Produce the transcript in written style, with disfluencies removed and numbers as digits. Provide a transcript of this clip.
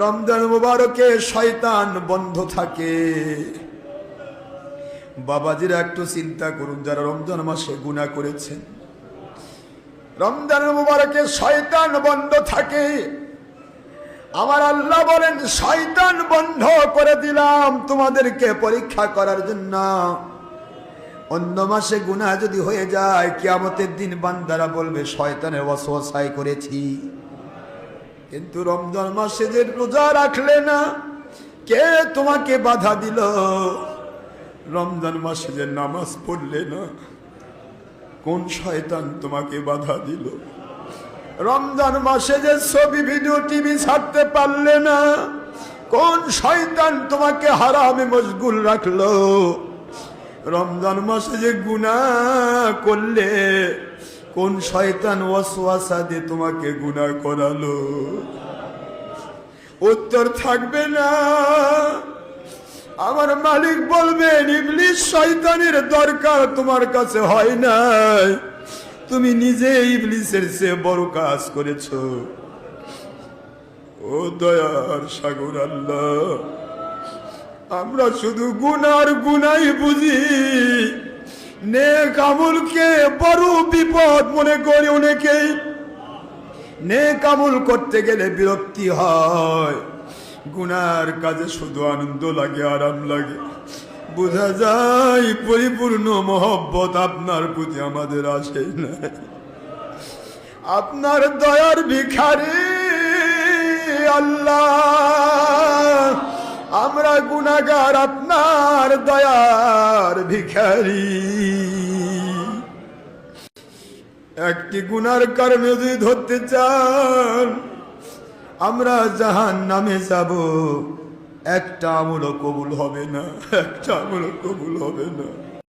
রমজান মুবারকে শয়তান বন্ধ থাকে। বাবাজিরা একটু চিন্তা করুন, যারা রমজান মাসে গুনাহ করেছেন, রমজান মুবারকে শয়তান বন্ধ থাকে। আমার আল্লাহ বলেন, শয়তান বন্ধ করে দিলাম তোমাদেরকে পরীক্ষা করার জন্য। অন্য মাসে গুনাহ যদি হয়ে যায়, কিয়ামতের দিন বান্দারা বলবে শয়তানের ওয়াসওয়াসায় করেছি। কিন্তু রমজান মাসে যে রোজা রাখলে না, কে তোমাকে বাধা দিল? রমজান মাসে যে নামাজ পড়লে না, কোন শয়তান তোমাকে বাধা দিল? রমজান মাসে যে ছবি ভিডিও টিভি ছাড়তে পারলে না, কোন শয়তান তোমাকে হারামে মশগুল রাখলো? রমজান মাসে যে গুনাহ করলে, কোন শয়তান ওয়াসওয়াসা দিয়ে তোমাকে গুনাহ করালো? উত্তর থাকবে না। আমার মালিক বলবেন, ইবলিস শয়তানের দরকার তোমার কাছে হয় নাই, তুমি নিজে ইবলিসের চেয়ে বড় কাজ করেছো। ও দয়ার সাগর আল্লাহ, আমরা শুধু গুনার গুনাই বুঝি, নেক আমলকে বড় বিপদ মনে করি অনেকেই। নেক আমল করতে গেলে বিরক্তি হয়, গুনার কাজে শুধু আনন্দ লাগে, আরাম লাগে। বোঝা যায় পরিপূর্ণ মহব্বত আপনার প্রতি আমাদের আসে না। আপনার দয়ার ভিখারি আল্লাহ, আমরা গুনাহগার, আপনার দয়ার ভিখারি। একটি গুনার কারণে যদি ধরতে চান আমরা জাহান্নামে যাব, একটা আমলও কবুল হবে না, একটা আমলও কবুল হবে না।